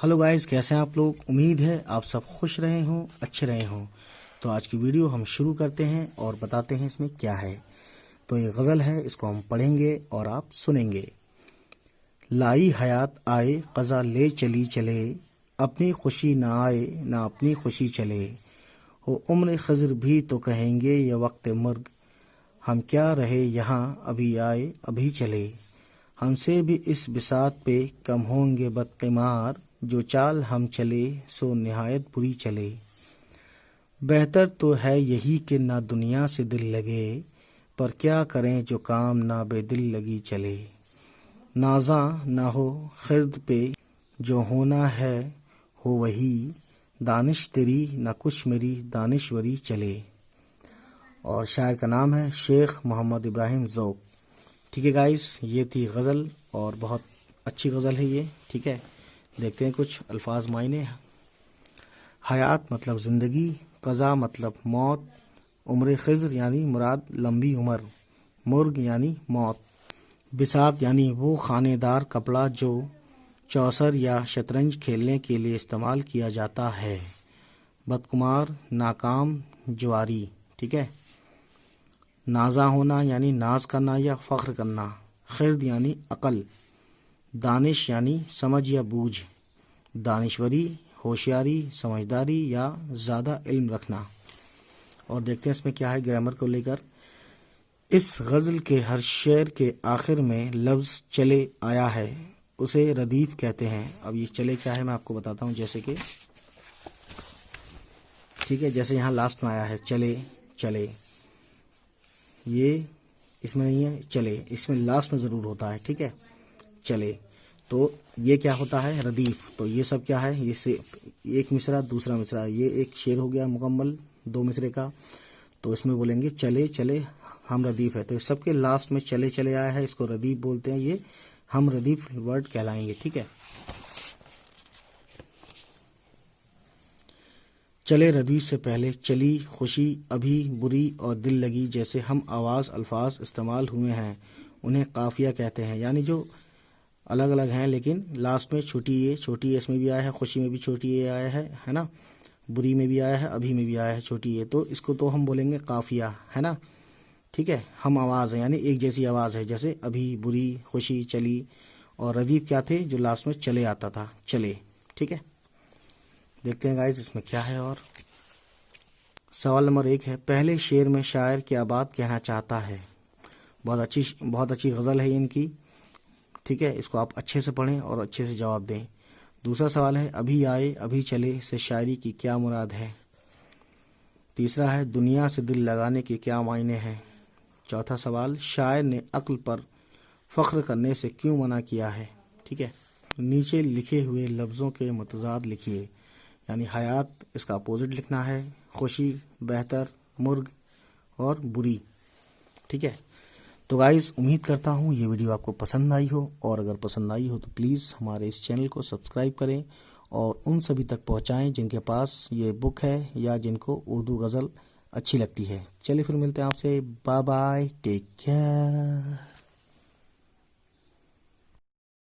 Hello guys, कैसे हैं आप लोग। उम्मीद है आप सब खुश रहे हों, अच्छे रहे हों। तो आज की वीडियो हम शुरू करते हैं और बताते हैं इसमें क्या है। तो ये गज़ल है, इसको हम पढ़ेंगे और आप सुनेंगे। लाई हयात आए क़ज़ा ले चली चले, अपनी खुशी ना आए ना अपनी खुशी चले। हो उम्र खज़र भी तो कहेंगे ये वक्त मर्ग, हम क्या रहे यहाँ अभी आए अभी चले। हमसे भी इस बिसात पे कम होंगे बदकिमार, जो चाल हम चले सो निहायत बुरी चले। बेहतर तो है यही कि ना दुनिया से दिल लगे, पर क्या करें जो काम ना बेदिल लगी चले। नाज़ा ना हो खिर्द पे जो होना है हो वही, दानिश तेरी ना कुछ मेरी दानिशवरी चले। और शायर का नाम है शेख मोहम्मद इब्राहिम ज़ौक़। ठीक है गाइस, ये थी गज़ल और बहुत अच्छी गज़ल है ये। ठीक है, देखते हैं कुछ अल्फाज मायने। हयात मतलब ज़िंदगी, क़ज़ा मतलब मौत, उम्र खिज़र यानी मुराद लंबी उम्र, मुर्ग यानी मौत, बिसात यानी वो खानेदार कपड़ा जो चौसर या शतरंज खेलने के लिए इस्तेमाल किया जाता है, बदकुमार नाकाम जुआरी। ठीक है, नाज़ा होना यानी नाज करना या फ़ख्र करना, खिर्द यानी अक़ल, दानिश यानी समझ या बूझ, दानिशवरी होशियारी समझदारी या ज़्यादा इल्म रखना। और देखते हैं इसमें क्या है ग्रामर को लेकर। इस गज़ल के हर शेर के आखिर में लफ्ज़ चले आया है, उसे रदीफ कहते हैं। अब ये चले क्या है मैं आपको बताता हूँ। जैसे कि ठीक है, जैसे यहाँ लास्ट में आया है चले चले, ये इसमें नहीं है चले, इसमें लास्ट में ज़रूर होता है। ठीक है, चले, तो ये क्या होता है रदीफ। तो ये सब क्या है, ये से एक मिसरा दूसरा मिसरा, ये एक शेर हो गया मुकम्मल 2 मिसरे का। तो इसमें बोलेंगे चले चले हम रदीफ है, तो इस सब के लास्ट में चले चले आया है, इसको रदीफ बोलते हैं। ये हम रदीफ वर्ड कहलाएंगे। ठीक है, चले रदीफ से पहले चली, खुशी, अभी, बुरी और दिल लगी जैसे हम आवाज़ अल्फाज इस्तेमाल हुए हैं, उन्हें काफिया कहते हैं। यानी जो अलग अलग हैं लेकिन लास्ट में छोटी ये इसमें भी आया है, खुशी में भी छोटी ये आया है ना, बुरी में भी आया है, अभी में भी आया है छोटी ये, तो इसको तो हम बोलेंगे काफिया, है ना। ठीक है, हम आवाज़ है यानी एक जैसी आवाज़ है, जैसे अभी, बुरी, खुशी, चली। और रदीफ क्या थे, जो लास्ट में चले आता था, चले। ठीक है, देखते हैं गाइस इसमें क्या है। और सवाल नंबर 1 है, पहले शेर में शायर क्या बात कहना चाहता है। बहुत अच्छी गज़ल है इनकी। ठीक है, इसको आप अच्छे से पढ़ें और अच्छे से जवाब दें। दूसरा सवाल है, अभी आए अभी चले से शायरी की क्या मुराद है। तीसरा है, दुनिया से दिल लगाने के क्या मायने हैं। चौथा सवाल, शायर ने अक्ल पर फ़ख्र करने से क्यों मना किया है। ठीक है, नीचे लिखे हुए लफ्ज़ों के मुतज़ाद लिखिए, यानी हयात इसका अपोजिट लिखना है, खुशी, बेहतर, मुर्ग और बुरी। ठीक है, तो गाइस उम्मीद करता हूँ ये वीडियो आपको पसंद आई हो, और अगर पसंद आई हो तो प्लीज़ हमारे इस चैनल को सब्सक्राइब करें और उन सभी तक पहुँचाएं जिनके पास ये बुक है या जिनको उर्दू गज़ल अच्छी लगती है। चलिए फिर मिलते हैं आपसे, बाय बाय, टेक केयर।